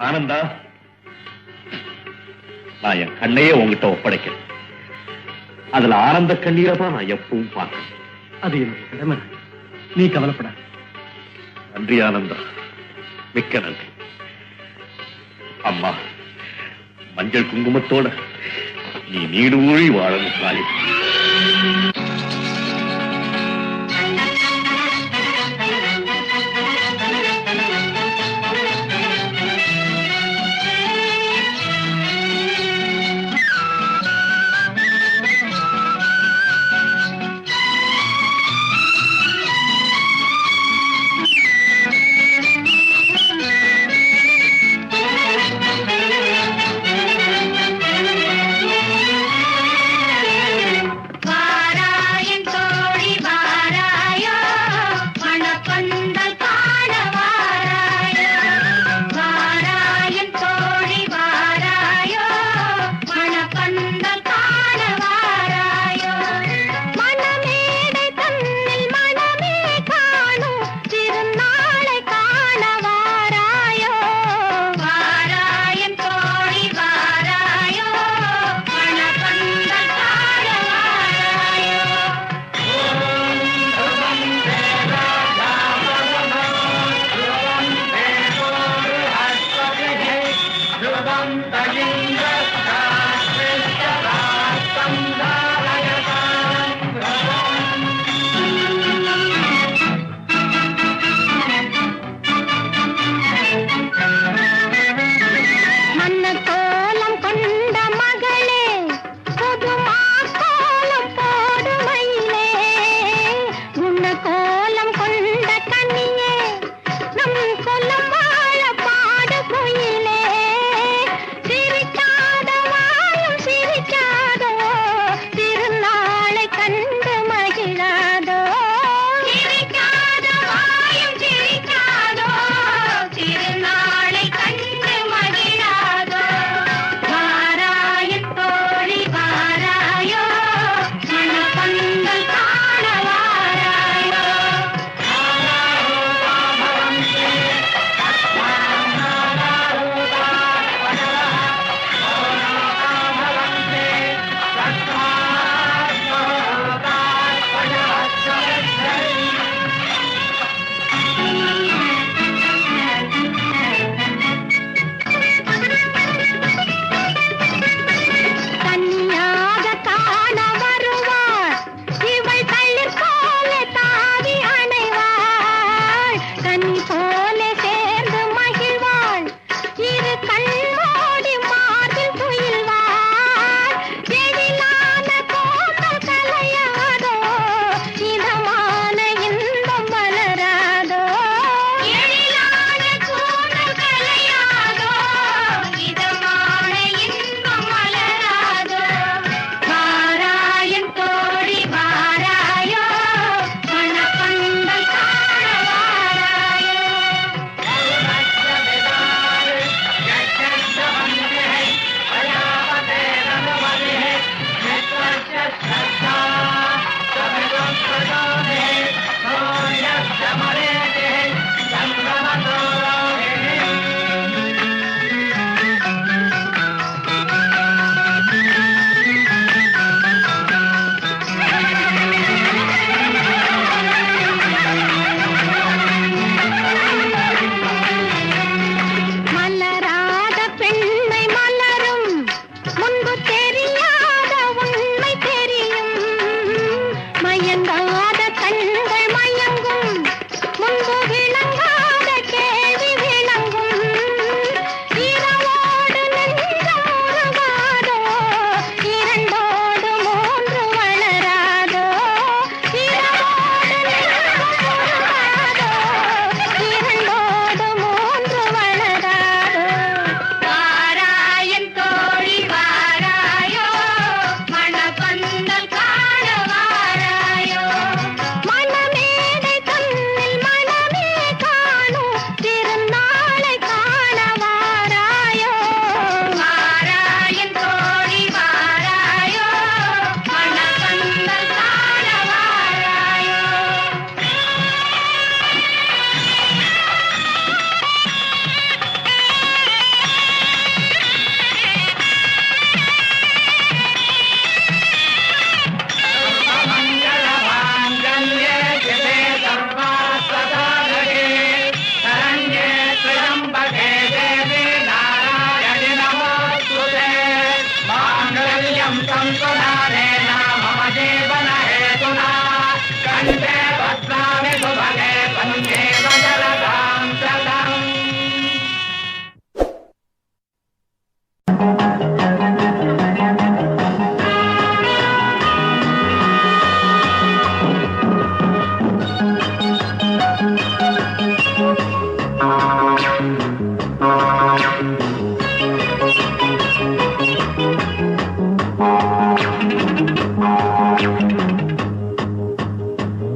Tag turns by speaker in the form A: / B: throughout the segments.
A: ஆனந்தா, நான் என் கண்ணையே உங்ககிட்ட ஒப்படைக்கிறேன். அதுல ஆனந்த கண்ணீரை தான் நான் எப்பவும் பார்க்கிறேன்.
B: அது என்னுடைய கடமை. நீ கவலைப்பட.
A: நன்றி ஆனந்தா, மிக்க நன்றி. அம்மா, மஞ்சள் குங்குமத்தோட நீ நீடூழி வாழணும் காளி.
C: வார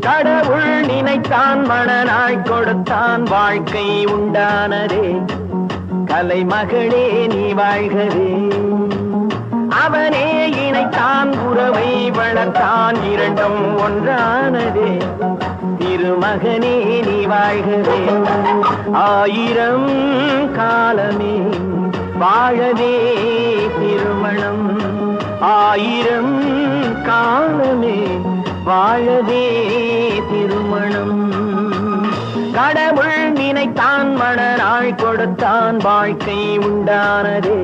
C: கடவுள் நினைத்தான் மணனாய் கொடுத்தான் வாழ்க்கை உண்டானதே கலைமகளே நீ வாழ்கவே அவனே இணைத்தான் உறவை வளர்த்தான் இரண்டும் ஒன்றானதே திருமகனே நீ வாழ்கவே ஆயிரம் காலமே வாழவே திருமணம் ஆயிரம் காலமே வாழவே திருமணம் கடவுள் நினைத்தான் மணனாய் கொடுத்தான் வாழ்க்கை உண்டானதே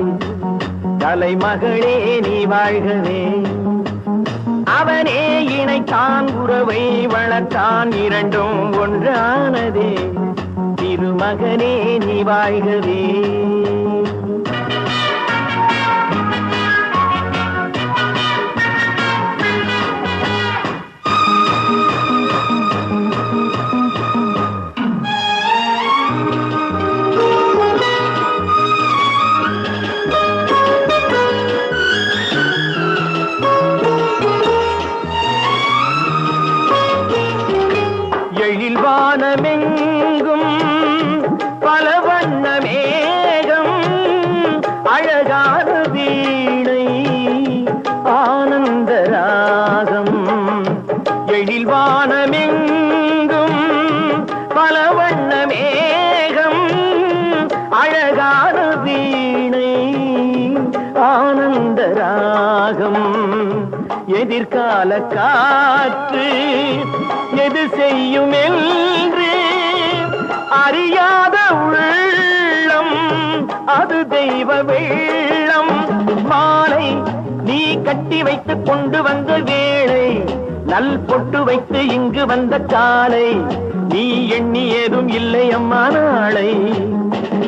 C: கலைமகளே நீ வாழ்கவே அவனே இணைத்தான் உறவை வளர்த்தான் இரண்டும் ஒன்றானதே திருமகனே நீ வாழ்கவே வானமெங்கும் பல வண்ண மேகம் அழகான வீணை ஆனந்த ராகம் எழில் வானமெங்கும் பல வண்ண மேகம் அழகான வீணை ஆனந்த ராகம் எதிர்கால காற்று எது செய்யும் என்று அறியாத உள்ளம் அது தெய்வ வெள்ளம் மாலை நீ கட்டி வைத்து கொண்டு வந்த வேளை நல் பொட்டு வைத்து இங்கு வந்த காலை நீ எண்ணி ஏதும் இல்லை அம்மா நாளை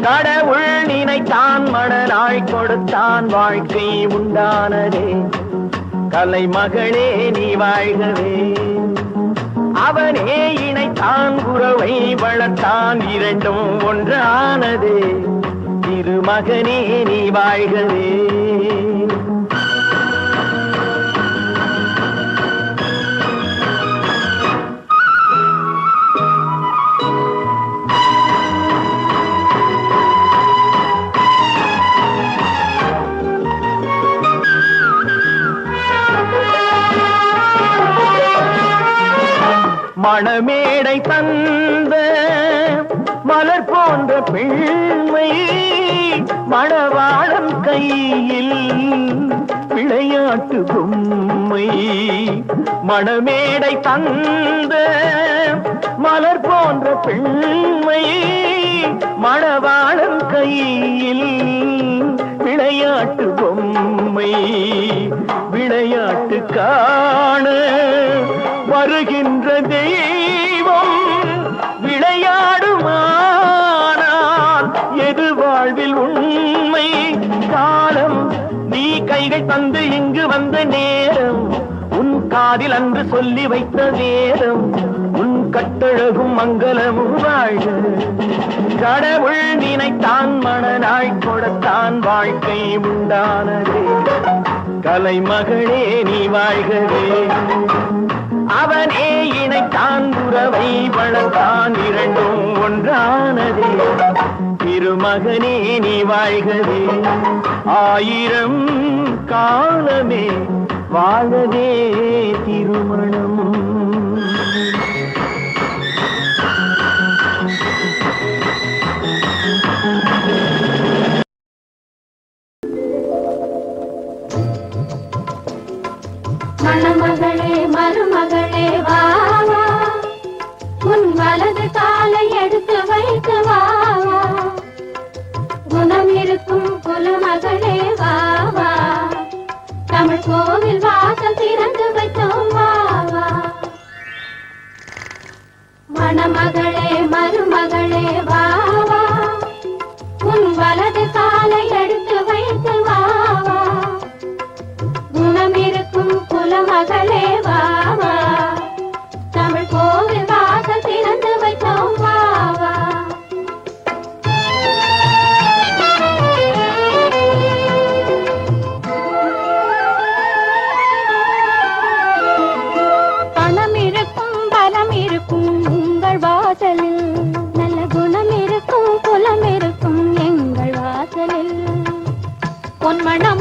C: கடவுள் நினைத்தான் மணனாய் கொடுத்தான் வாழ்க்கை உண்டானதே கலைமகளே நீ வாழ்கவே அவனே இணைத்தான் உறவை வளர்த்தான் இரண்டும் ஒன்றானதே திருமகனே நீ வாழ்கவே மணமேடை தந்த மலர் போன்ற பெண்மை மணவாளன் கையில் விளையாட்டு பொம்மை மணமேடை தந்த மலர் போன்ற பெண்மை மணவாளன் கையில் விளையாட்டு பொம்மை விளையாட்டு காண வருகின்ற தெய்வம் விளையாடுமானால் எது வாழ்வில் உண்மை காலம் நீ கைகள் தந்து இங்கு வந்த நேரம் உன் காதில் அன்று சொல்லி வைத்த வேதம் உன் கட்டழகும் மங்களமும் வாழ்க கடவுள் நினைத்தான் மணனாய் கொடுத்தான் வாழ்க்கை உண்டானதே கலைமகளே நீ வாழ்கவே அவனே இணைத்தான் உறவை வளர்த்தான் இரண்டும் ஒன்றானதே திருமகனே நீ வாழ்கவே ஆயிரம் காலமே வாழவே திருமணம்
D: மணமகளே மருமகளே வா வா உன் வலது காலை எடுத்து வைத்து வா வா குணம் இருக்கும் குலமகளே வா வா தமிழ் கோவில் வாசல் திறந்து வைத்தோம் வா வா மணமகளே மருமகளே வா வா உன் வலது காலை எடுத்து வைத்து வா வா குணம் இருக்கும் குலமகளே வா வா தமிழ் கோவில் வாசல் திறந்து வைத்தோம் வா வா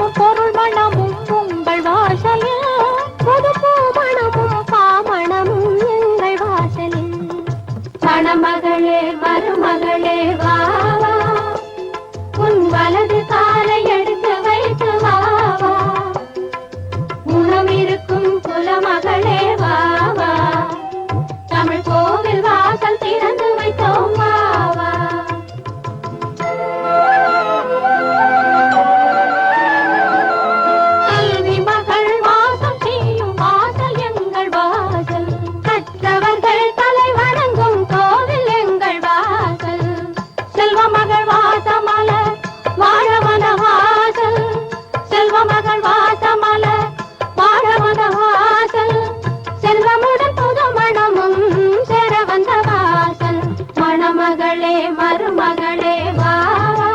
D: மணமும் பொருள் மணமும் உங்கள் வாசலில், புது பூ மணமும் பாமணமும் எங்கள் வாசலில். மணமகளே மருமகளே வா வா, உன் வலது காலை எடுத்து வைத்து வா வா. குணம் இருக்கும் குலமகளே வா வா, தமிழ் கோவில் வாசல் திறந்து வைத்தோம் வா வா. கல்வி மகள் வாசம் செய்யும் வாசல் எங்கள் வாசல், கற்றவர்கள் தலை வணங்கும் கோவில் எங்கள் வாசல். செல்வ மகள் வாசமல வாழவன வாசல், செல்வ மகள் வாசமல வாழவன வாசல். செல்வமுடன் புது மணமும் சேர வந்த வாசல். மணமகளே மருமகளே வா வா,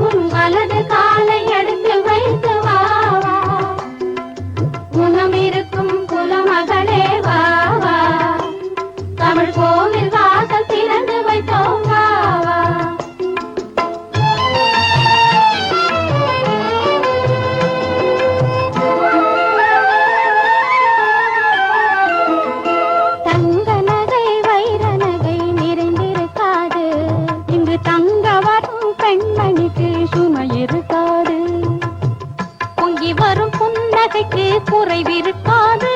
D: உன் வலது காலை எடுத்து வைத்து வா வா. குணம் இருக்கும் குலமகளே வா வா, தமிழ் கோவில் வாசல் திறந்து வைத்தோம் வா வா. தங்க நகை வைர நகை நிறைந்திருக்காது, இங்கு தங்க வரும் பெண்மணிக்கு சுமை இருக்காது. பொங்கி வரும் புன்னகைக்கு குறைவிருக்காது,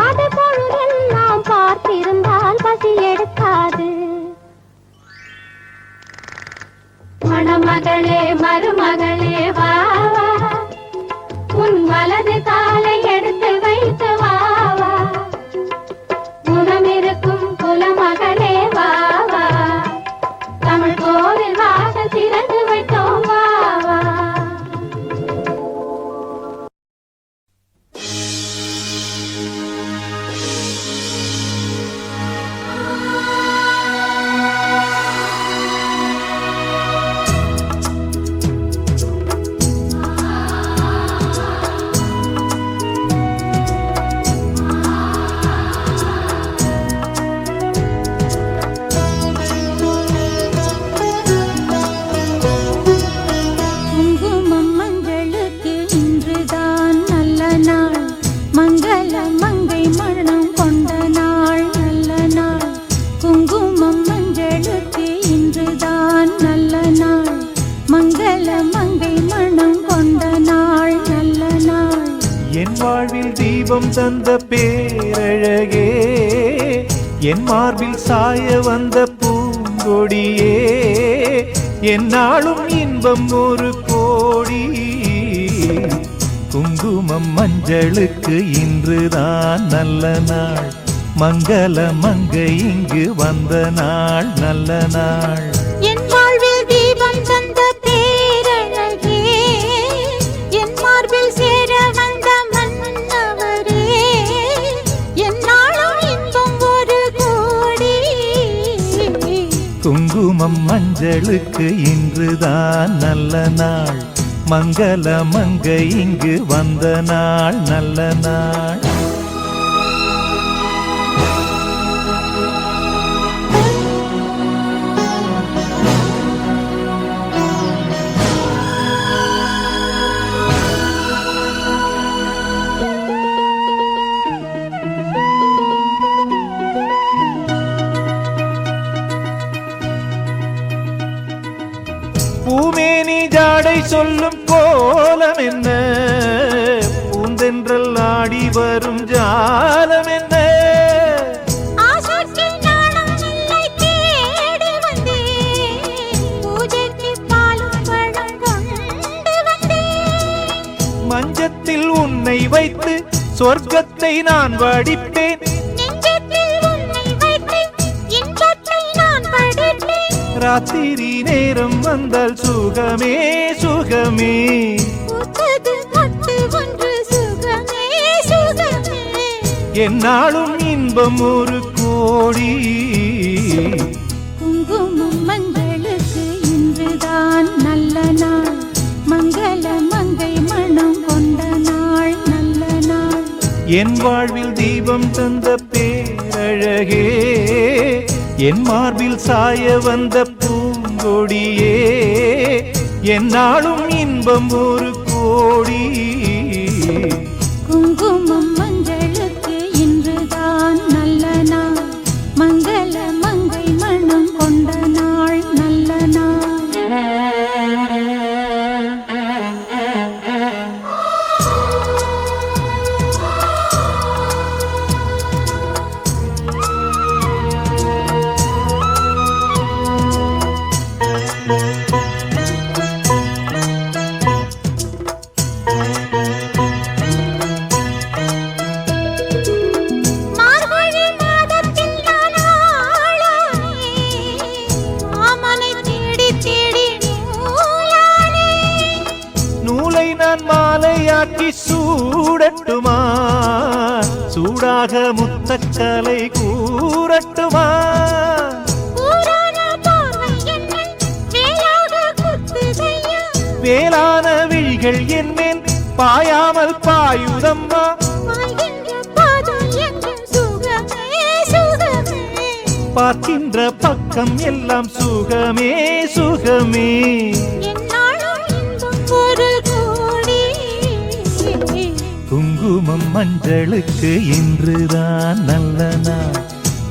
D: அது பொழுதெல்லாம் பார்த்திருந்தால் பசி எடுக்காது. மணமகளே மருமகளே வா வா, உன் வலது காலை எடுத்து வைத்து வா வா. குணம் இருக்கும் குலமகளே வா வா, தமிழ் கோவில் வாசல் திறந்து வைத்தோம் வா வா. குங்குமம் மஞ்சளுக்கு இன்றுதான் நல்ல நாள், மங்கள மங்கை மணம் கொண்ட நாள் நல்ல நாள். குங்குமம் மஞ்சளுக்கு இன்றுதான் நல்ல நாள், மங்கள மங்கை மணம் கொண்ட நாள் நல்ல நாள்.
C: என் வாழ்வில் தீபம் தந்த பேரழகே, என் மார்பில் சாய வந்த பூங்கொடியே, என்னாலும் இன்பம் ஒரு கோடி. குங்குமம் மஞ்சளுக்கு இன்றுதான் நல்ல நாள், மங்கள மங்கை இங்கு வந்த நாள் நல்ல நாள்.
D: என் வாழ்வில் தீபம் தந்த பேரழகே, என் மார்பில் சேர வந்த மன்னவரே, என்னாலும் இன்பம் ஒரு கோடி.
C: குங்குமம் மஞ்சளுக்கு இன்றுதான் நல்ல நாள், மங்கள மங்கை இங்கு வந்த நாள் நல்ல நாள். பூமேனி ஜாடை சொல்லும் கோலம் என்ன, பூந்தென்றல் ஆடி வரும் ஜாலம் என்ன.
D: ஆசைக்கு நாணம் இல்லை தேடி வந்தேன், பூஜைக்கு பாலும் பழம் கொண்டு வந்தேன்.
C: மஞ்சத்தில் உன்னை வைத்து சொர்க்கத்தை நான் வடிப்பேன்,
D: நெஞ்சத்தில் உன்னை வைத்து இன்பத்தை நான் படைப்பேன்.
C: ராத்திரி நேரம் வந்தால் சுகமே சுகமே.
D: பூத்தது மொட்டு ஒன்று சுகமே சுகமே.
C: என்னாலும் இன்பம் ஒரு கோடி.
D: குங்குமம் மஞ்சளுக்கு இன்றுதான் நல்ல நாள், மங்கள மங்கை மணம் கொண்ட நாள் நல்ல நாள்.
C: என் வாழ்வில் தீபம் தந்த பேரழகே, என் மார்பில் சாய வந்த பூங்கொடியே, என்னாலும் இன்பம் ஒரு கோடி.
D: குங்குமம் மஞ்சளுக்கு இன்றுதான் நல்ல நாள், மங்கள மங்கை மனம் கொண்ட நாள் நல்ல நாள். மார்கழி மாதத்தில் நான் ஆளானே, மாமனை தேடி தேடி நூலானே.
C: நூலை நான் மாலையாக்கி சூடட்டுமா, சூடாக முத்தக்கலை கூறட்டுமா.
D: ஊரான பார்வை என்னை வேலாக குத்துதையா,
C: வேளான விழிகள் என்மேல் பாயாமல் பாயுதம்மா.
D: வாழ்கின்ற பாதம் எங்கு சுகமே சுகமே.
C: பார்க்கின்ற பக்கம் எல்லாம் சுகமே சுகமே.
D: என்னாலும் இன்பம் ஒரு கோடி.
C: குங்குமம் மஞ்சளுக்கு இன்றுதான் நல்ல நாள்,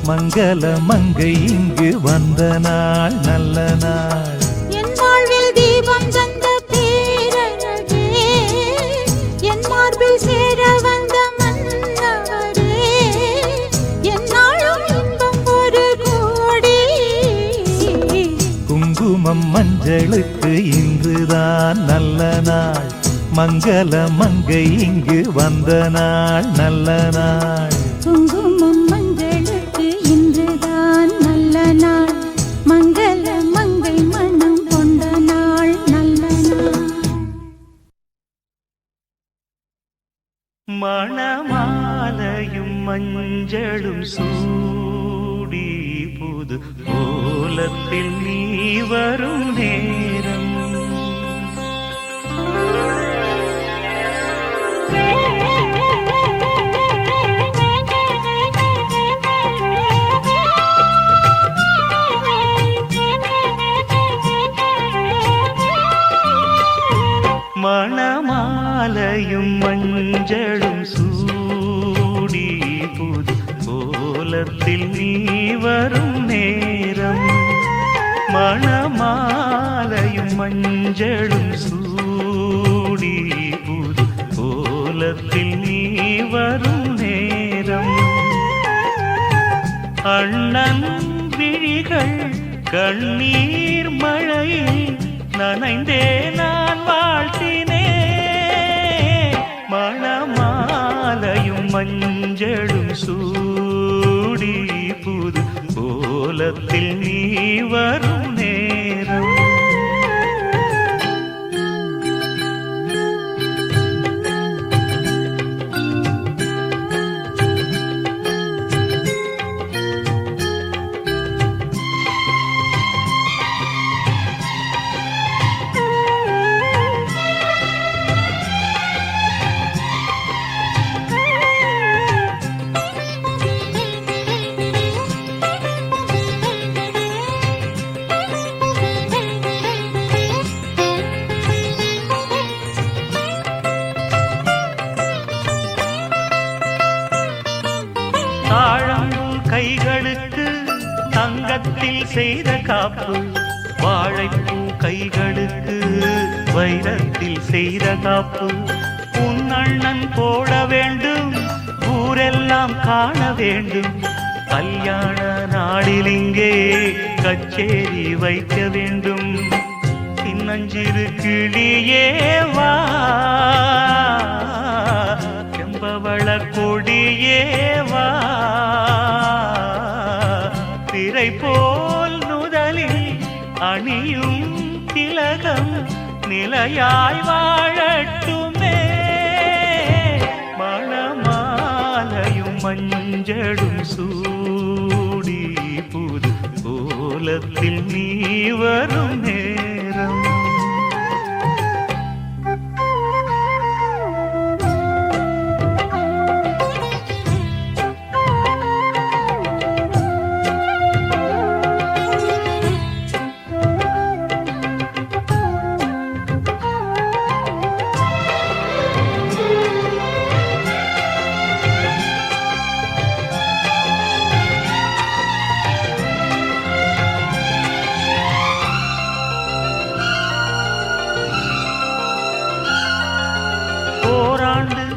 C: மங்கள மங்கை இங்கு வந்த நாள் நல்ல நாள்.
D: என் வாழ்வில் தீபம் தந்த பேரழகே, என் மார்பில் சேர வந்த மன்னவரே, என்னாலும் இன்பம் ஒரு கோடி.
C: குங்குமம் மஞ்சளுக்கு இன்றுதான் நல்ல நாள், மங்கள மங்கை இங்கு வந்த நாள் நல்ல நாள்.
D: குங்குமம் மஞ்சளுக்கு இன்றுதான் நல்ல நாள், மங்கள மங்கை மனம் கொண்ட நாள் நல்ல நாள்.
C: மணமாலையும் மஞ்சளும் சூடி புது கோலத்தில் நீ வரும் நேரம். மணமாலையும் மஞ்சளும் சூடி புது கோலத்தில் நீ வரும் நேரம். மணமாலையும் மஞ்சளும் சூடி புது கோலத்தில் நீ வரும் நேரம். அண்ணன் விழிகள் கண்ணீர் மழையில் நனைந்தே நான் வாழ்த்தினே. மணமாலையும் மஞ்சளும் சூடி புது கோலத்தில் நீ வரும் நேரம். தாழம்பூ கைகளுக்கு தங்கத்தில் செய்த காப்பு, வாழைப்பூ கைகளுக்கு வைரத்தில் செய்த காப்பு. உன் அண்ணன் போட வேண்டும், ஊரெல்லாம் காண வேண்டும். கல்யாண நாளில் இங்கே கச்சேரி வைக்க வேண்டும். சின்னஞ்சிறு கிளியே வா, செம்பவள கொடியே வா. திரை போல் நுதலில் அணியும் திலகம் நிலையாய் வாழட்டுமே. மணமாலையும் மஞ்சளும் சூடி புது கோலத்தில் நீ வரும் நேரம்.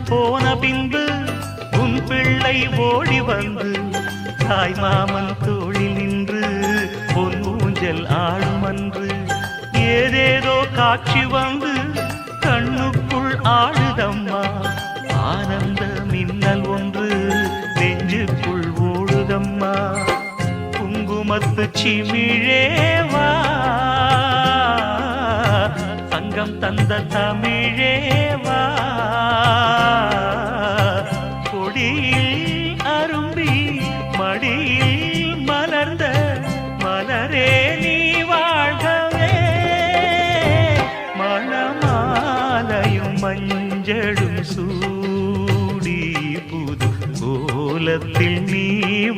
C: போன பின்பு உன் பிள்ளை ஓடி வந்து தாய் மாமன் தோளில் நின்று பொன் ஊஞ்சல் ஆடுமன்று ஏதேதோ காட்சி வந்து கண்ணுக்குள் ஆடுதம்மா ஆனந்த மின்னல் ஒன்று நெஞ்சுக்குள் ஓடுதம்மா குங்குமத்து சிமிழேவா சங்கம் தந்த தமிழேவா கொடியில் அரும்பி மடியில் மலர்ந்த மலரே நீ வாழ்கவே மணமாலையும் மஞ்சளும் சூடி புது கோலத்தில் நீ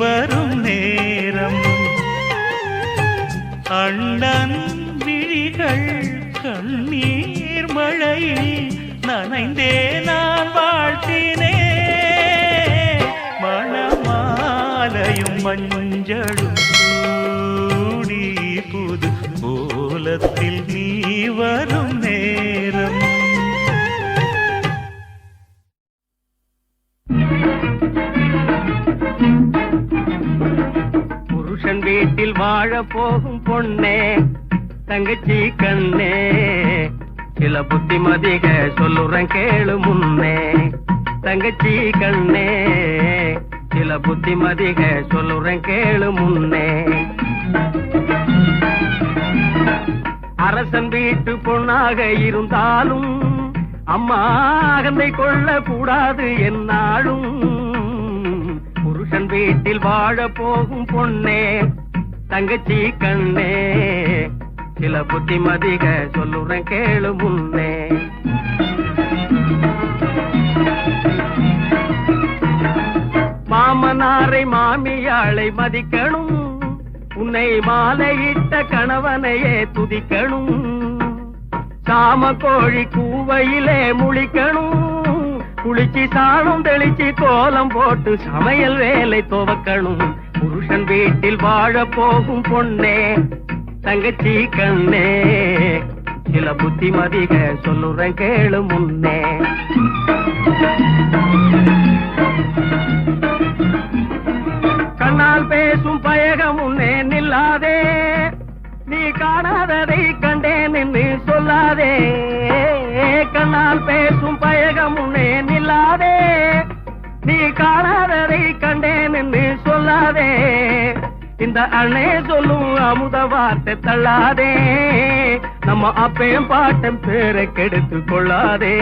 C: வரும் நேரம் அண்ணன் விழிகள் கண்ணீர் மழையில் நனைந்தே நான் வாழ்த்தினே மணமாலையும் மஞ்சளும் சூடி புது கோலத்தில் நீ வரும் நேரம்
E: புருஷன் வீட்டில் வாழ போகும் பொண்ணே தங்கச்சி கண்ணே சில புத்திமதிக சொல்லுறேன் கேளு முன்னே தங்கச்சி கண்ணே சில புத்திமதிக சொல்லுறேன் கேளு முன்னே அரசன் வீட்டு பொண்ணாக இருந்தாலும் அம்மா அகந்தை கொள்ள கூடாது என்னாலும் புருஷன் வீட்டில் வாழ போகும் பொண்ணே தங்கச்சி கண்ணே சில புத்திமதிக சொல்லுறேன் கேளு முன்னே மாமனாரை மாமியாளை மதிக்கணும் உன்னை மாலையிட்ட கணவனையே துதிக்கணும் சாம கோழி கூவையிலே முழிக்கணும் குளிச்சு சாணம் தெளிச்சு கோலம் போட்டு சமையல் வேலை துவக்கணும் புருஷன் வீட்டில் வாழ போகும் பொண்ணே தங்கச்சி கண்ணே சில புத்திமதிக சொல்லுறேன் கேளு முன்னே கண்ணால் பேசும் பயகம் முன்னே நில்லாதே நீ காணாததை கண்டேன் என்று சொல்லாதே கண்ணால் பேசும் பயகம் முன்னே நில்லாதே நீ காணாததை கண்டேன் என்று சொல்லாதே இந்த அண்ணே சொல்லும் அமுத வார்த்தை தள்ளாதே நம்ம அப்பையும் பாட்டம் பேரை கெடுத்து கொள்ளாதே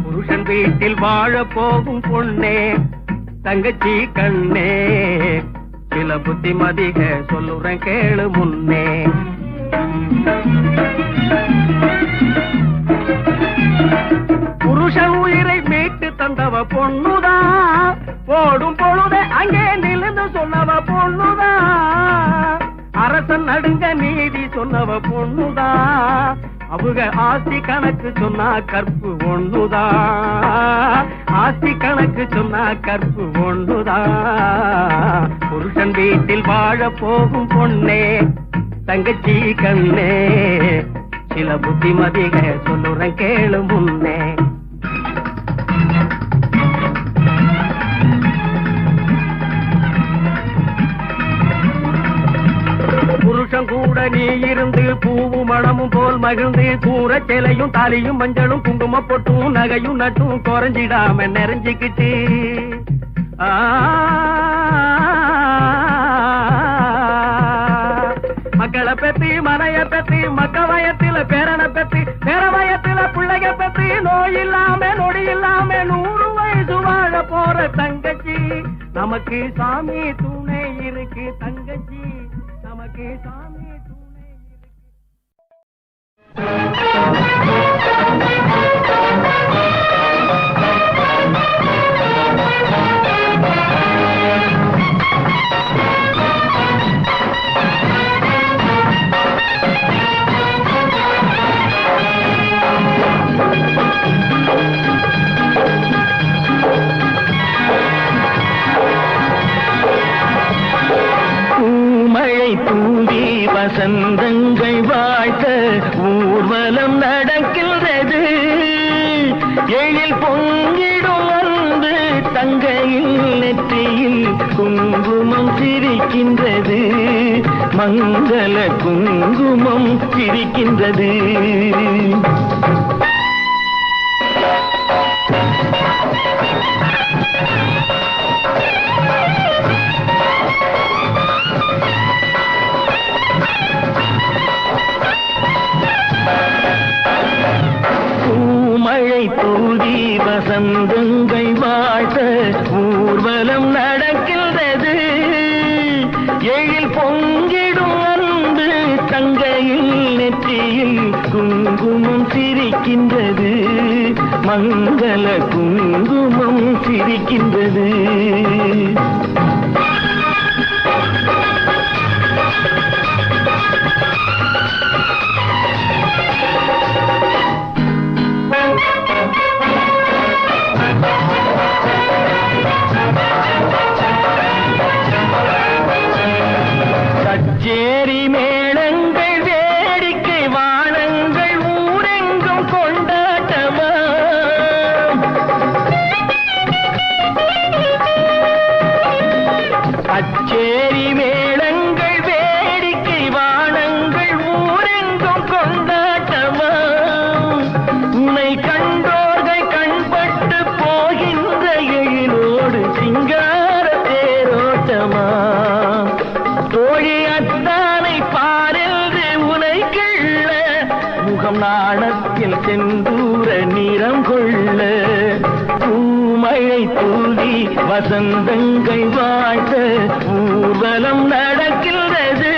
E: புருஷன் வீட்டில் வாழ போகும் பொண்ணே தங்கச்சி கண்ணே சில புத்திமதிக சொல்லுறேன் கேளு முன்னே புருஷன் உயிரை மீட்டு தந்தவ பொண்ணுதா போடும் பொழுதே அங்கே நிலந்து சொன்னவ பொண்ணுதா அரசன் நடுங்க நீதி சொன்னவ பொண்ணுதா அவங்க ஆஸ்தி கணக்கு சொன்னா கற்பு ஒண்ணுதா ஆஸ்தி கணக்கு சொன்னா கற்பு ஒண்ணுதா புருஷன் வீட்டில் வாழ போகும் பொண்ணே தங்கச்சி கண்ணே சில புத்திமதிக சொல்லுறேன் கேளு முன்னே புருஷன் கூட நீ இருந்து பூவும் மணமும் போல் மகிழ்ந்து கூற சேலையும் தாலியும் மஞ்சளும் குங்கும பொட்டும் நகையும் நட்டும் குறைஞ்சிடாம நிறைஞ்சிக்கிட்டு மக்களை பெத்தி மனைய பெத்தி மக்க வயத்தில பேரனை பெத்தி பேர வயத்தில பிள்ளைய பெத்தி நோய் இல்லாம நொடி இல்லாம 100 வயசு வாழ போற தங்கச்சி நமக்கு சாமி துணை இருக்கு தங்கச்சி நமக்கு சாமி துணை மழை தூவி வசந்தங்கள் வாழ்த்த ஊர்வலம் நடக்கின்றது எழில் பொங்கிடும் அன்பு தங்கையில் நெற்றியில் குங்குமம் சிரிக்கின்றது மங்கள குங்குமம் சிரிக்கின்றது மழை தூவி வசந்தங்கள் வாழ்த்த ஊர்வலம் நடக்கின்றது எழில் பொங்கிடும் அன்பு தங்கையில் நெற்றியில் குங்குமம் சிரிக்கின்றது மங்கள குங்குமம் சிரிக்கின்றது கச்சேரி மேளங்கள் வேடிக்கை வானங்கள் ஊரெங்கும் கொண்டாட்டமா கச்சேரி மேளங்கள் வேடிக்கை வானங்கள் ஊரெங்கும் கொண்டாட்டமா உன்னை கண்டோர்கள் கண்பட்டு போகின்ற எழிலோடு சிங்கார தேரோட்டமா தோழி அத்தானை பாரென்று உனை கிள்ள முகம் நாணத்தில் செந்தூர நிறம் கொள்ள பூமழை தூவி வசந்தங்கள் வாழ்த்த ஊர்வலம் நடக்கின்றது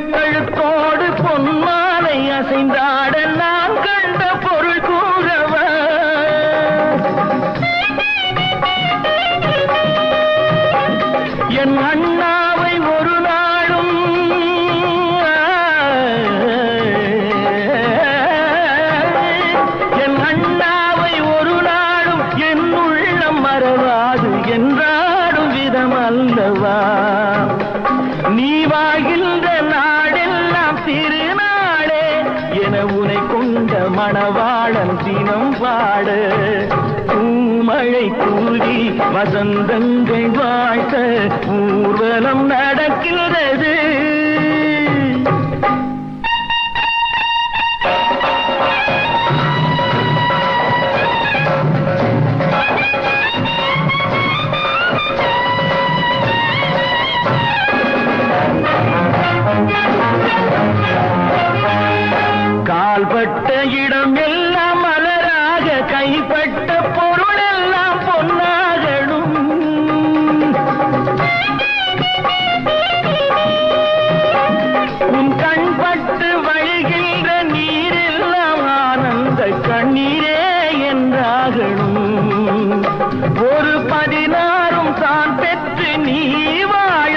E: கழுத்தோடு பொன்மாலை அசைந்தாட நான் கண்ட பொருள் கூறவ என் அண்ணாவை ஒரு நாளும் என் அண்ணாவை ஒரு நாளும் என் உள்ளம் மறவாது என்றாடும் விதம் அல்லவா நீ வாழ்கின்ற நாடெல்லாம் திருநாளே என உனை கொண்ட மணவாளன் தினம் பாட பூமழை தூவி வசந்தங்கள் வாழ்த்த ஊர்வலம் நடக்கின்றது கால்பட்ட இடம் எல்லாம் மலராக கைப்பட்ட பொருள் எல்லாம் பொன்னாகணும் உன் கண்பட்டு வழிகின்ற நீரெல்லாம் ஆனந்த கண்ணீரே என்றாகணும் ஒரு 16 தான் பெற்று நீ வாழ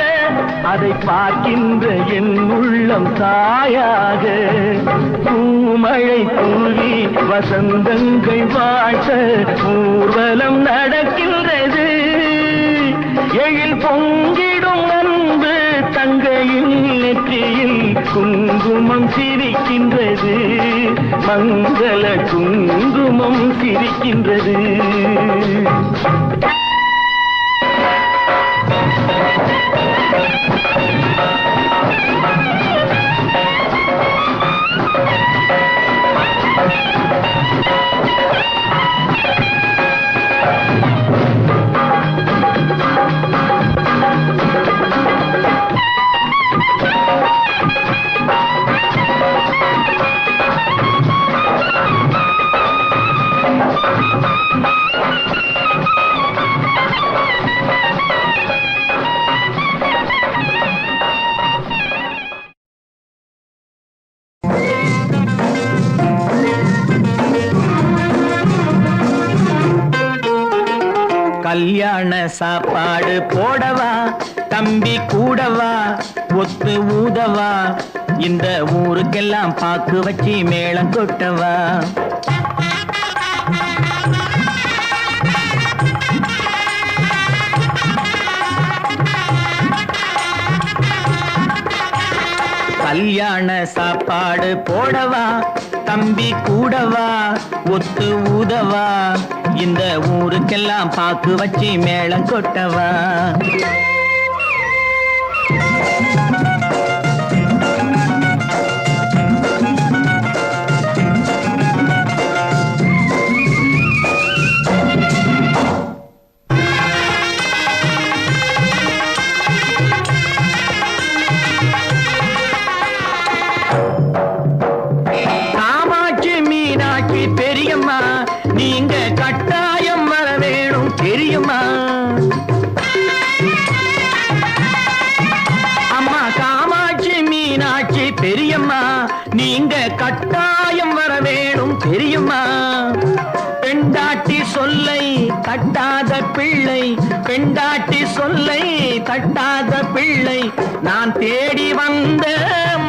E: அதை பார்க்கின்ற என் உள்ளம் தாயாக பூமழை தூவி வசந்தங்கள் வாழ்த்த ஊர்வலம் நடக்கின்றது எழில் பொங்கிடும் அன்பு தங்கையில் நெற்றியில் குங்குமம் சிரிக்கின்றது மங்கள குங்குமம் சிரிக்கின்றது
F: கல்யாண சாப்பாடு போடவா தம்பி கூடவா ஒத்து ஊதவா இந்த ஊருக்கெல்லாம் பாக்கு வச்சு மேளம் கொட்டவா கல்யாண சாப்பாடு போடவா தம்பி கூடவா ஒத்து ஊதவா இந்த ஊருக்கெல்லாம் பாக்கு வச்சு மேளம் கொட்டவா பெரியம்மா நீங்க கட்டாயம் வர வேணும் தெரியுமா அம்மா காமாட்சி மீனாட்சி பெரியம்மா நீங்க கட்டாயம் வர வேணும் தெரியுமா பெண்டாட்டி சொல்லை தட்டாத பிள்ளை பெண்டாட்டி சொல்லை தட்டாத பிள்ளை நான் தேடி வந்த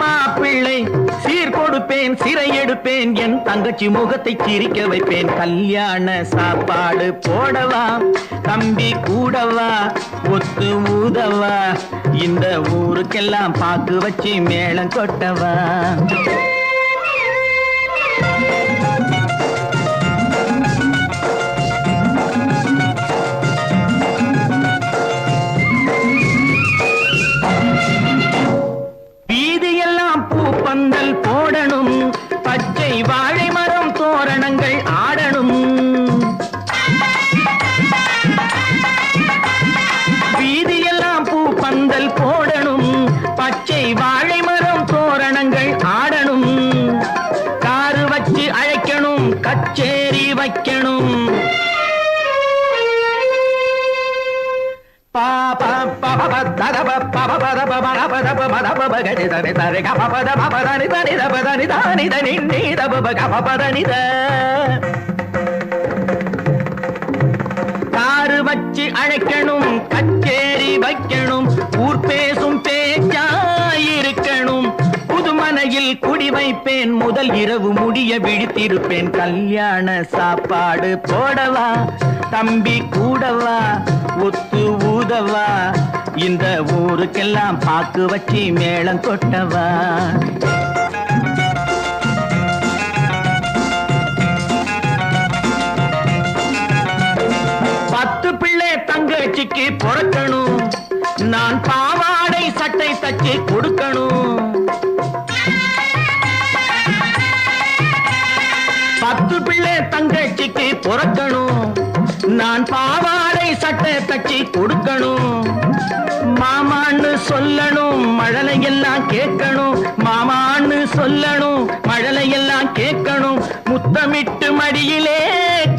F: மாப்பிள்ளை சீர் கொடுப்பேன் சிறை எடுப்பேன் என் தங்கச்சி முகத்தை சிரிக்க வைப்பேன் கல்யாண சாப்பாடு போடவா தம்பி கூடவா ஒத்து ஊதவா இந்த ஊருக்கெல்லாம் பாக்கு வச்சு மேளம் கொட்டவா பந்தல் போடணும் பச்சை வாழை மரம் தோரணங்கள் ஆடணும் வீதியெல்லாம் பூ பந்தல் போடணும் பச்சை வாழை மரம் தோரணங்கள் ஆடணும் காரு வச்சு அழைக்கணும் கச்சேரி வைக்கணும் காரு வச்சு அழைக்கணும் கச்சேரி வைக்கணும் ஊர் பேசும் பேச்சாயிருக்கணும் புதுமனையில் குடி வைப்பேன் முதல் இரவு முடிய விழித்திருப்பேன் கல்யாண சாப்பாடு போடவா தம்பி கூடவா ஒத்து ஊதவா இந்த ஊருக்கெல்லாம் பாக்கு வச்சு மேளம் கொட்டவா பத்து பிள்ளை தங்கச்சிக்கு பொறக்கணும் நான் பாவாடை சட்டை தச்சு கொடுக்கணும் பத்து பிள்ளை தங்கச்சிக்கு பொறக்கணும் நான் பாவாடை சட்டை தச்சு கொடுக்கணும் மாமான்னு சொல்லணும் மழலையெல்லாம் கேட்கணும் மாமான்னு சொல்லணும் மழலையெல்லாம் கேட்கணும் முத்தமிட்டு மடியிலே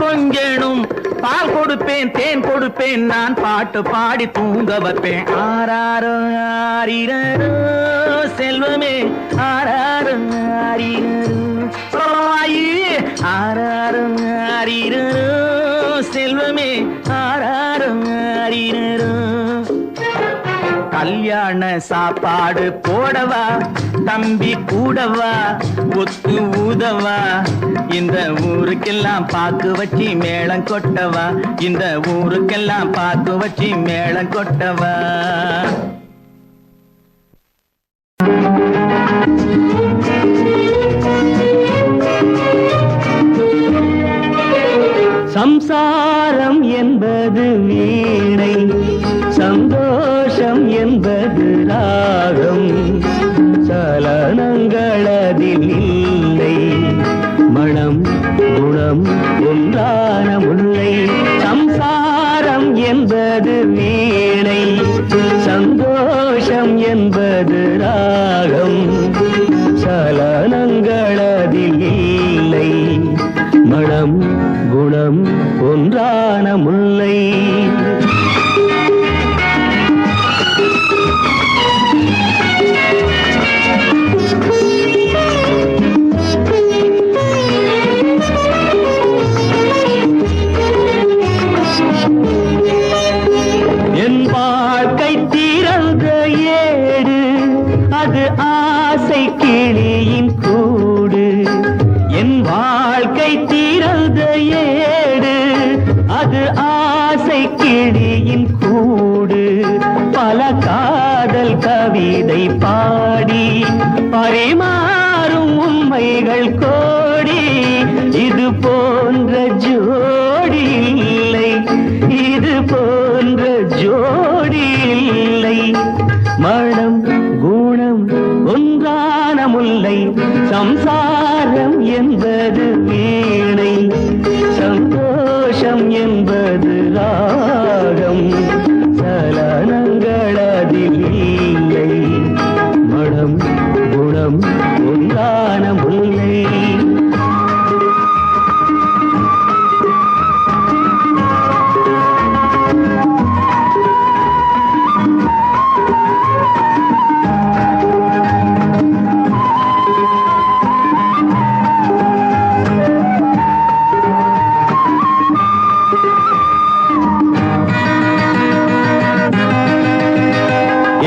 F: கொஞ்சணும் பால் கொடுப்பேன் தேன் கொடுப்பேன் நான் பாட்டு பாடி தூங்க வைப்பேன் ஆராரோ ஆரிரோ செல்வமே ஆராரோ ஆரிரோ ஆராரோ ஆரிரோ செல்வமே ஆராரோ ஆரிரோ கல்யாண சாப்பாடு போடவா தம்பி கூடவா ஒத்து ஊதவா இந்த ஊருக்கெல்லாம் பாக்கு வச்சு மேளம் கொட்டவா இந்த ஊருக்கெல்லாம் பாக்கு வச்சு மேளம் கொட்டவா சம்சாரம் என்பது வீணை சந்தோஷம் என்பது ராகம் சலனங்களதில் இல்லை மனம் குணம் ஒன்றான முல்லை சம்சாரம் என்பது வீணை சந்தோஷம் என்பது ராகம் சலனங்களதில் இல்லை மனம் குணம் ஒன்றான முல்லை சம்சாரம் என்பது வீணை, சந்தோஷம் என்பது ராகம். சலனங்கள் அதில் இல்லை, மனம் குணம் ஒன்றான முல்லை.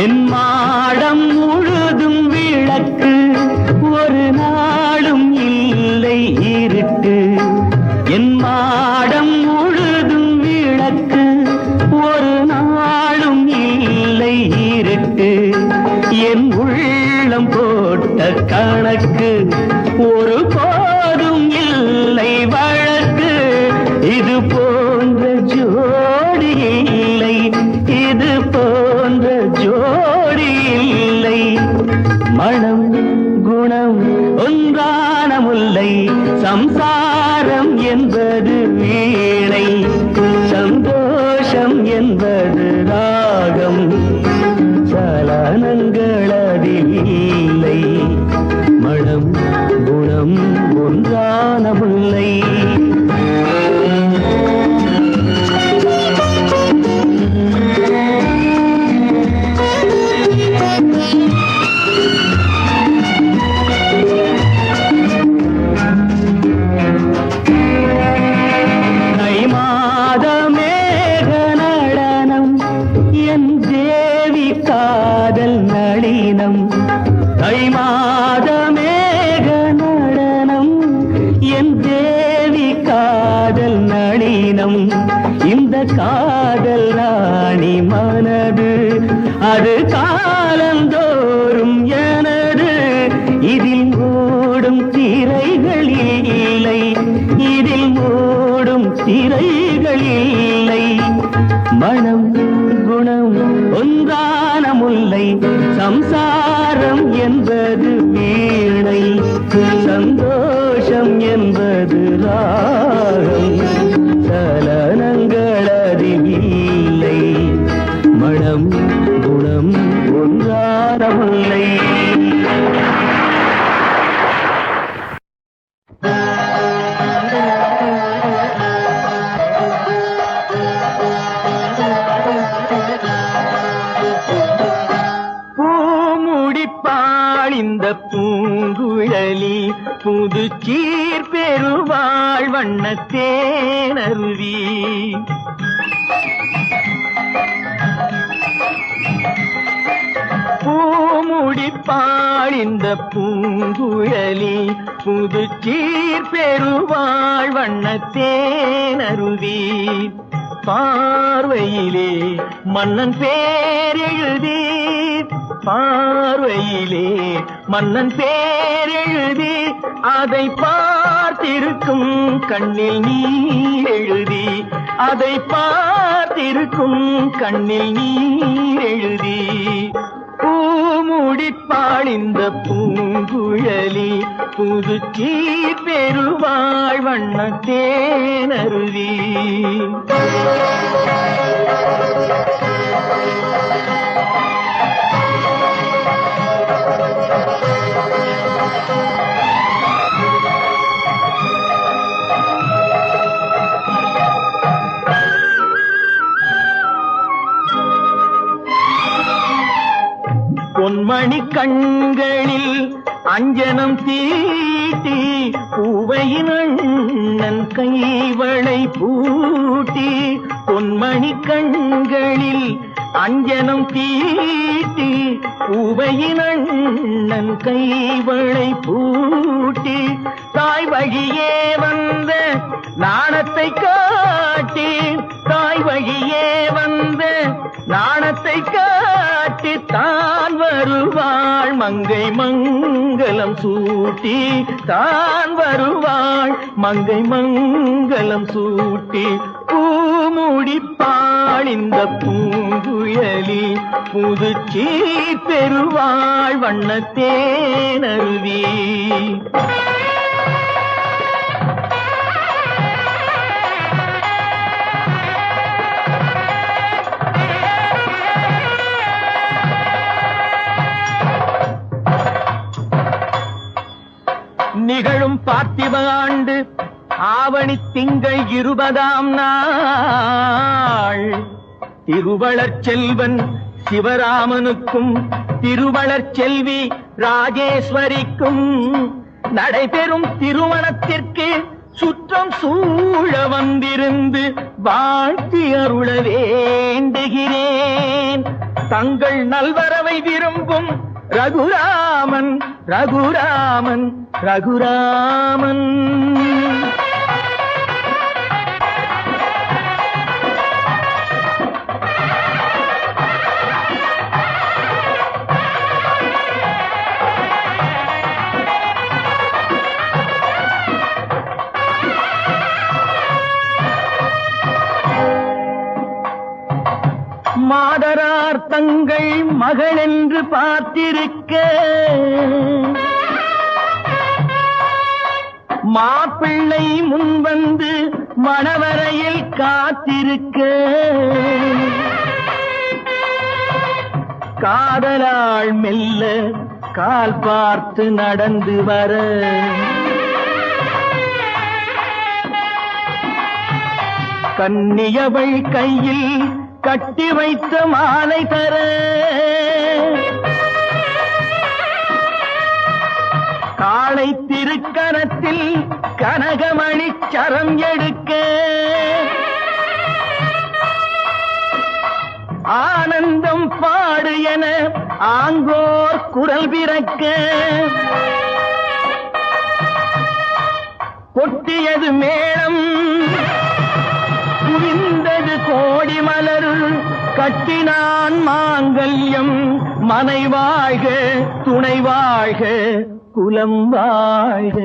F: என் மாடம் முழுதும் விளக்கு, ஒரு நாளும் இல்லை இருட்டு. என் மாடம் முழுதும் விளக்கு, ஒரு நாளும் இல்லை இருட்டு. என் உள்ளம் போட்ட கணக்கு, ஒரு போதும் இல்லை வழக்கு. இது போன்ற ஜோடி இல்லை, இது போன்ற ஜோடி இல்லை. மனம் குணம் ஒன்றான முல்லை, சம்சாரம் என்பது வீணை, சந்தோஷம் என்பது ராகம். சலனங்கள் அதில் இல்லை, மனம் குணம் ஒன்றான முல்லை. காதல் நளினம், தை மாத மேக நடனம், என் தேவி காதல் நளினம். இந்த காதல் ராணி மனது, அது காலந்தோறும் எனது. இதில் ஓடும் திரைகள் இல்லை, இதில் ஓடும் திரைகள் இல்லை. மனம் குணம் ஒன்றான முல்லை, சம்சாரம் என்பது வீணை, சந்தோஷம் என்பது ராகம். சலனங்கள் அதில் இல்லை, மனம் குணம் ஒன்றான முல்லை. இந்த பூங்குழலி புது சீர் பெருவாழ் வண்ணத்தேனருவி. பூமுடிப்பாள் இந்த பூங்குழலி புது சீர் பெருவாழ் வண்ணத்தேனருவி. பார்வையிலே மன்னன் பேர் எழுதி, பார்வையிலே மன்னன் பேர் எழுதி, அதை பார்த்திருக்கும் கண்ணில் நீர் எழுதி, அதை பார்த்திருக்கும் கண்ணில் நீர் எழுதி. பூமுடிப்பாள் இந்த பூங்குழலி புது சீர் பெருவாழ் வண்ணத்தேனருவி. பொன்மணி கண்களில் அஞ்சனம் தீட்டி, பூவையின் அண்ணன் கைவளை பூட்டி. பொன்மணி கண்களில் அஞ்சனம் தீட்டி, பூவையின் அண்ணன் கைவளை பூட்டி. தாய் வழியே வந்த நாணத்தை காட்டி, தாய் வழியே வந்த நாணத்தை காட்டி, தான் வருவாள் மங்கை மங்களம் மங்களம் சூட்டி தான் வருவாள் மங்கை மங்களம் சூட்டி பூமுடிப்பாள் இந்த பூங்குழலி புதுச்சீர் பெறுவாள் வண்ணத்தேனருவி. நிகழும் பார்த்திப ஆண்டு ஆவணி திங்கள் 20ஆம் நாள் திருவளர் செல்வன் சிவராமனுக்கும் திருவளர் செல்வி ராஜேஸ்வரிக்கும் நடைபெறும் திருமணத்திற்கு சுற்றம் சூழ வந்திருந்து வாழ்த்தி அருள வேண்டுகிறேன். தங்கள் நல்வரவை விரும்பும் ரகுராமன் ரகுராமன் ரகுராமன். மாதரார் தங்கள் மகள் என்று பார்த்திருக்க மாப்பிள்ளை முன்வந்து மணவரையில் காத்திருக்க காதலாள் மெல்ல கால் பார்த்து நடந்து வர கன்னியவள் கையில் கட்டி வைத்த மாலை தர காளை திருக்கரத்தில் கனகமணி சரம் எடுக்க ஆனந்தம் பாடு என ஆங்கோர் குரல் பிறக்க கொட்டியது மேளம் குவிந்தது கோடி மலர் கட்டினான் மாங்கல்யம் மனை வாழ்க துணை வாழ்க குலம் வாழ்க.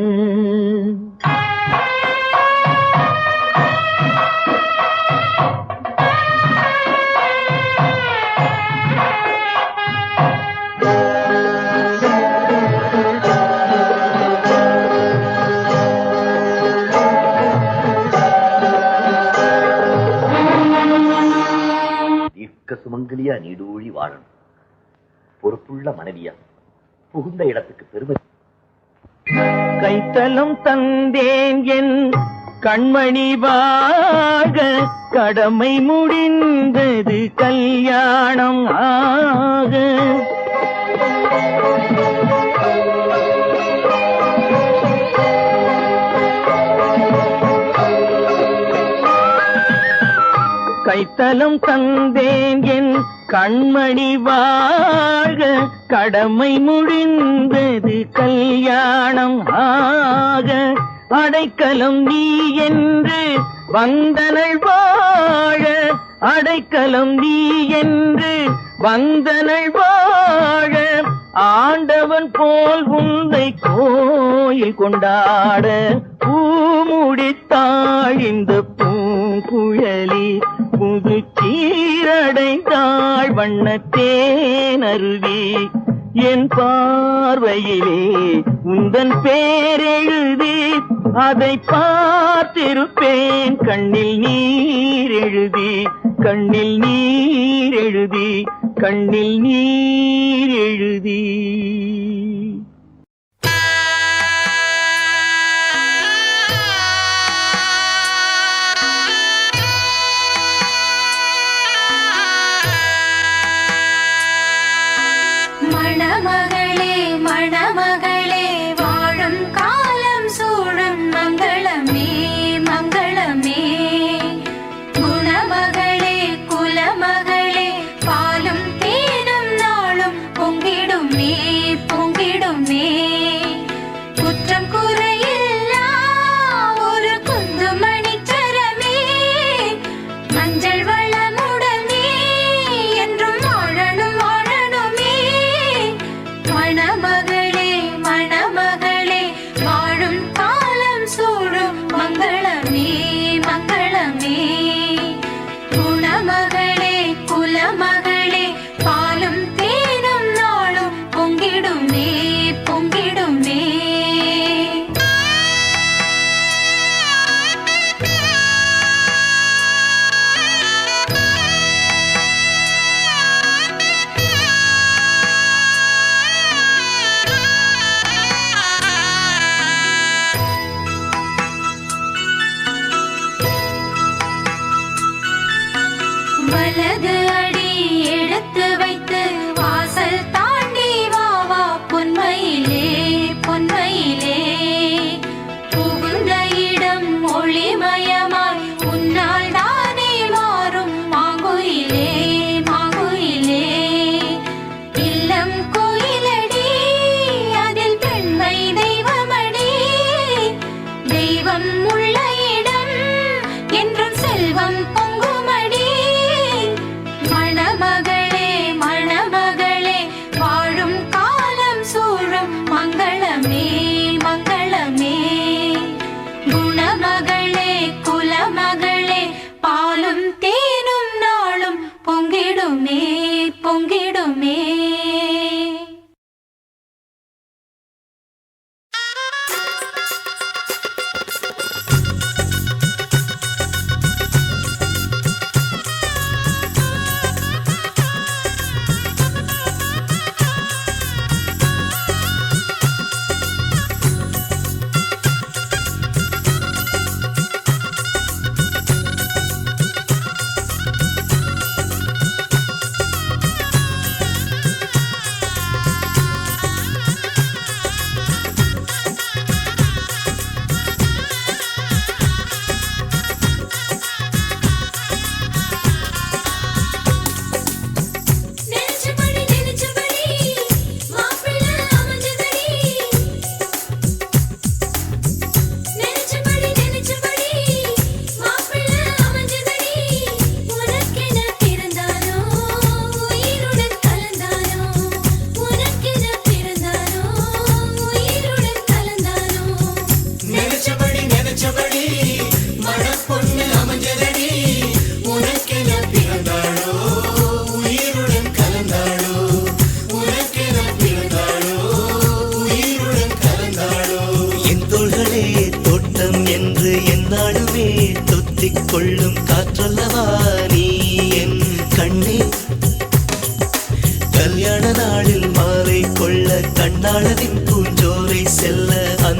A: சுமங்கலியா நீடூழி வாழணும். பொறுப்புள்ள மனைவியா புகுந்த இடத்துக்கு பெருமை.
F: கைத்தலம் தந்தேன் என் கண்மணி வாழ கடமை முடிந்தது கல்யாணம் ஆக. கைத்தலம் தந்தேன் என் கண்மணி வாழ கடமை முடிந்தது கல்யாணம் ஆக. அடைக்கலம் நீ என்று வந்தனள் வாழ அடைக்கலம் நீ என்று வந்தனள் வாழ ஆண்டவன் போல் உன்னை கோயில் கொண்டாட பூமுடித்தாள் இந்த பூங்குழலி புது சீரடைந்தாள் வண்ணத்தேனருவி. என் பார்வையிலே உந்தன் பேரெழுதி அதை பார்த்திருப்பேன் கண்ணில் நீர் எழுதி கண்ணில் நீர் எழுதி கண்ணில் நீர் எழுதி.
D: மணமகளே மணமகளே வாழும் காலம் சூழும் மங்களமே மங்களமே. குணமகளே குலமகளே பாலும் தேனும் நாளும் பொங்கிடுமே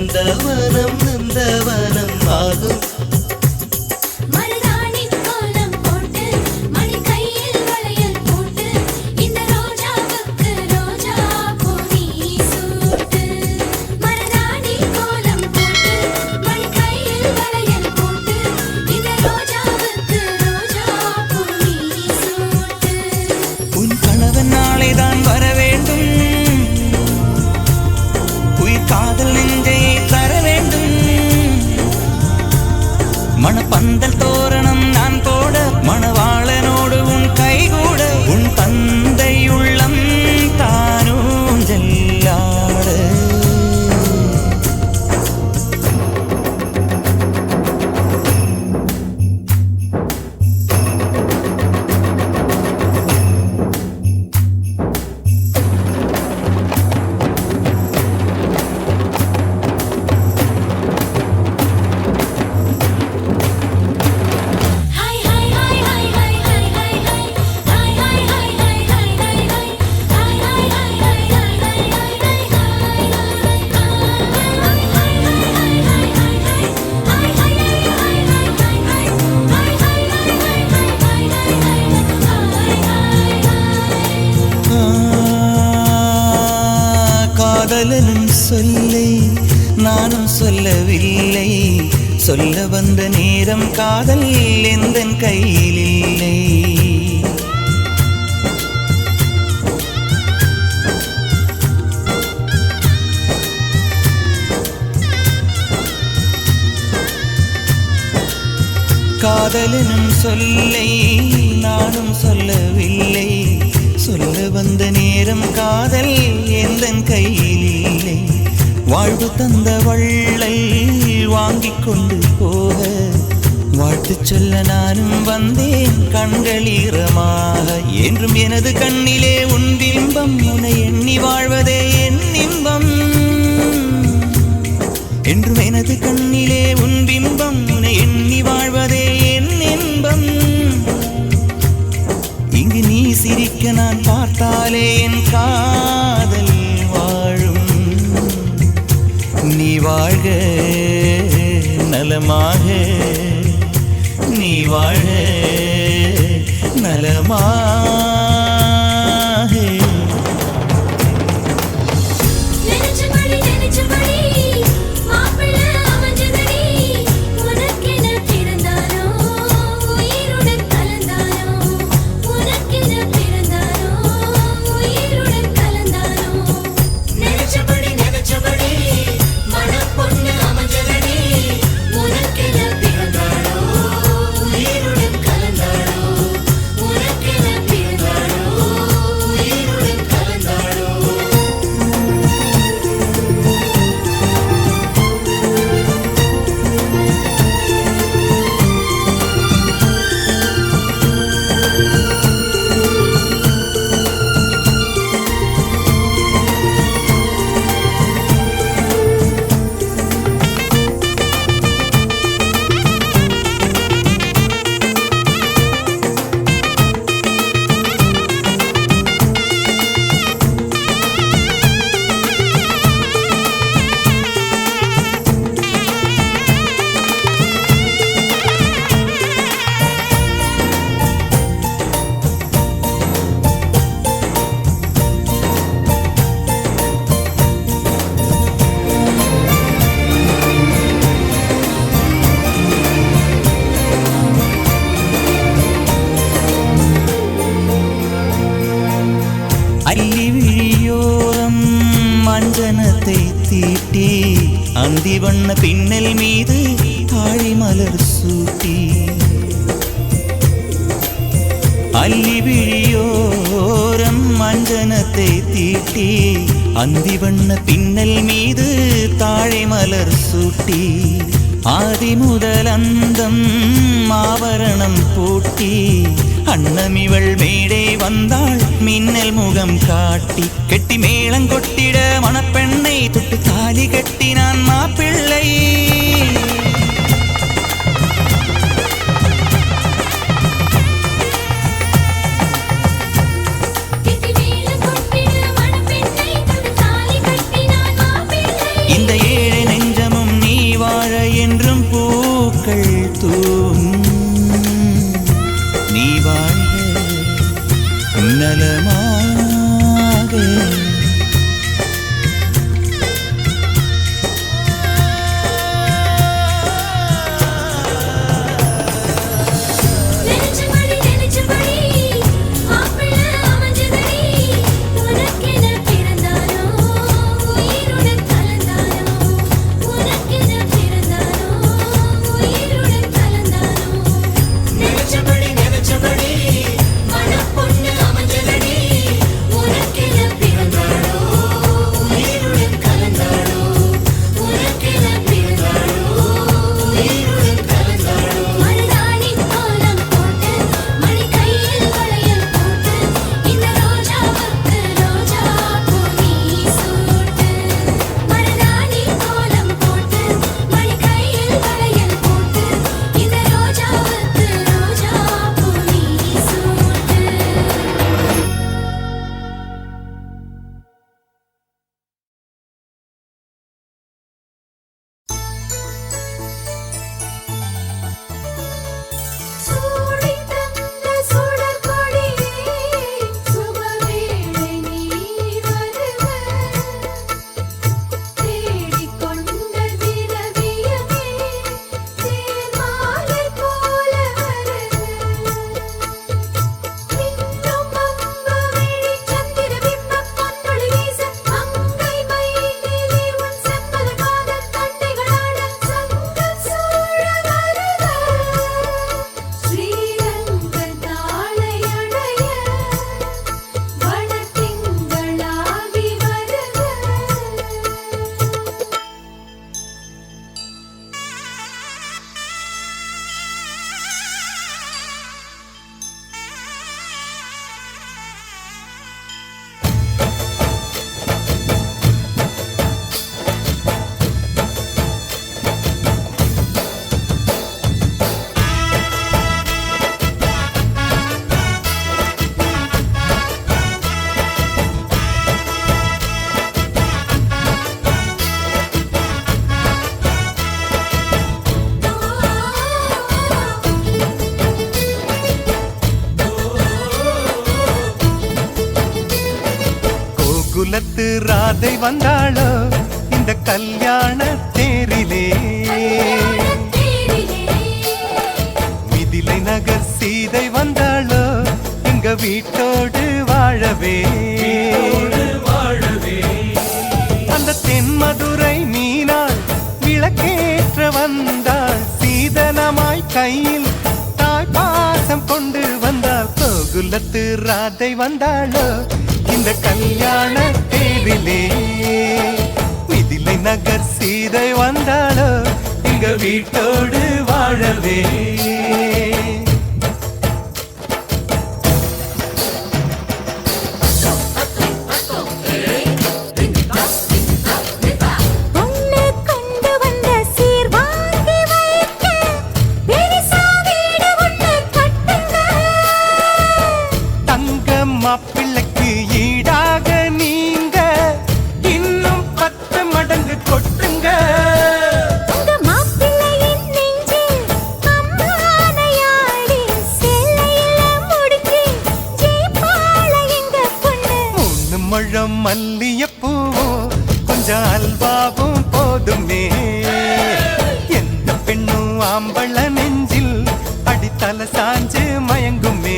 G: நந்தவனம் நந்தவனம் ஆகும்.
D: மருதாணி கோலம் போட்டு மணி கையில் வளையல் போட்டு இந்த ரோஜாவுக்கு ரோஜா பூ நீ சூட்டு. மருதாணி கோலம் போட்டு மணி கையில் வளையல் போட்டு இந்த ரோஜாவுக்கு ரோஜா பூ நீ சூட்டு.
G: உன் கணவன் நாளைதான் வர வேண்டும், உயிர் காதல் நெஞ்சை தர வேண்டும். மணப்பந்தல் தோரணம் நான் போட மணவாளனோடு உன் கைகூட உன் தந்தை உள்ளம் தானும் ஜெல்லாட.
D: Hi hi hi hi hi hi hi hi hi hi hi hi hi hi hi hi hi hi
G: காதலனும் சொல்லை நானும் சொல்லவில்லை, சொல்ல வந்த நேரம் காதல் எந்தன் கையில் இல்லை. காதலனும் சொல்லை நானும் சொல்லவில்லை, சொல்ல வந்த நேரம் காதல் எந்தன் கையில் இல்லை. வாழ்வு தந்த வள்ளல் வாங்கிக் கொண்டு போக வாழ்த்து சொல்ல நானும் வந்தேன் கண்களீரமாக. என்றும் எனது கண்ணிலே உன் பிம்பம், உன்னை எண்ணி வாழ்வதே என் இன்பம். என்றும் எனது கண்ணிலே உன் பிம்பம், உன்னை எண்ணி வாழ்வதே என் இன்பம். இங்கு நீ சிரிக்க நான் பார்த்தாலே என் காதல் வாழும். நீ வாழ்க நலமாக, நீ வாழ்க நலமாக.
D: நினைச்சபடி நினைச்சபடி மாப்பிள்ளை அமைஞ்சதடி. உனக்கென பிறந்தானோ உயிருடன் கலந்தானோ, உனக்கென பிறந்தானோ உயிருடன் கலந்தானோ. நினைச்சபடி நினைச்சபடி மணப்பொண்ணு அமைஞ்சதடி. உனக்கென பிறந்தானோ உயிருடன் கலந்தானோ, உனக்கென பிறந்தானோ உயிருடன் கலந்தானோ.
G: அள்ளி விழியோரம் மஞ்சனத்தை தீட்டி அந்தி வண்ண பின்னல் மீது தாழி மலர் சூட்டி. அள்ளி விழியோரம் மஞ்சனத்தை தீட்டி அந்தி வண்ண பின்னல் மீது தாழை மலர் சூட்டி. ஆதி முதல் அந்தம் ஆபரணம் பூட்டி அன்னமிவள் மேடை வந்தாள் மின்னல் முகம் காட்டி. கெட்டி மேளங்கொட்டிட மணப்பெண்ணை தொட்டு தாலி கட்டினான் மாப்பிள்ளை. இந்த ஏழை நெஞ்ச
H: கோகுலத்து ராதை வந்தாளோ இந்த கல்யாண தேரிலே மிதிலை நகர் சீதை வந்தாளோ எங்க வீட்டோடு வாழவே அந்த தென்மதுரை மீனாள் விளக்கேற்ற வந்தாள் சீதனமாய் கையில் தாய் பாசம் கொண்டு வந்தாள் கோகுலத்து ராதை வந்தாளோ இந்த கல்யாண தேரிலே மிதிலை நகர் சீதை வந்தாளோ எங்க வீட்டோடு வாழவே
D: பொண்ணு கொண்டு வந்த சீர் வாங்கி வைக்க பெரிசா வீடு ஒண்ணு கட்டுங்க.
H: தங்க மாப்பிள்ளைக்கு ஈடாக நீங்க இன்னும் 10 மடங்கு கொட்டுங்க
D: உங்க மாப்பிள்ளையின் நெஞ்சில் அம்மானையாடி சேலையில முடிச்சு ஜெயிப்பாள எங்க பொண்ணு.
H: 3 முழம் மல்லியப்பூவோ கொஞ்சம் அல்வாவும் போதுமே எந்த பெண்ணும் ஆம்பள நெஞ்சில் அடித்தல சாஞ்சு மயங்குமே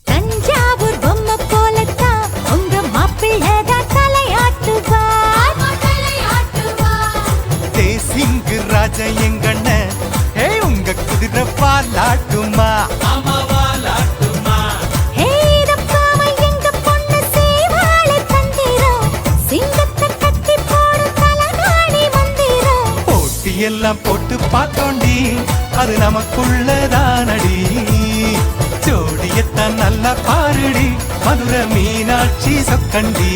D: தஞ்சாவூர் பொம்மை போலத்தான் உங்க மாப்பிள்ளைதான் தலையாட்டுவார்.
H: தேசிங்கு ராஜா எங்கண்ண உங்க குதிரை பாலாட்டுமா
D: ஹே, இதப்பாவ எங்க பொண்ணு சேவாள தந்திரம். சிங்கத்தை கட்டி போடும் தலகாணி மந்திரம்.
H: போட்டி எல்லாம் போட்டு பார்த்தோண்டி அது நமக்குள்ளதானடி ஜோடியத்தான் நல்லா பாருடி மதுரை மீனாட்சி சொக்கண்டி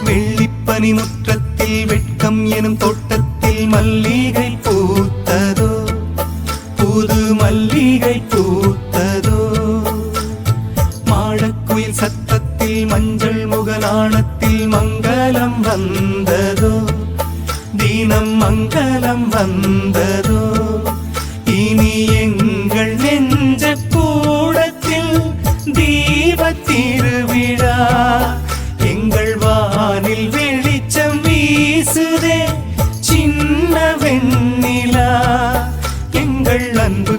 H: வெள்ளிப்பனி முற்றத்தில் வெட்கம் எனும் தோட்டத்தில் மல்லிகை பூத்ததோ புது மல்லிகை பூத்ததோ மாடக்குயில் சத்தத்தில் மஞ்சள் முகநாணத்தில் மங்களம் வந்ததோ தீனம் மங்களம் வந்ததோ இனி எங்கள் நெஞ்ச கூடத்தில் தீப திருவிழா எங்கள் வானில் வெளிச்சம் வீசுதே சின்ன வெண்ணிலா எங்கள் அன்பு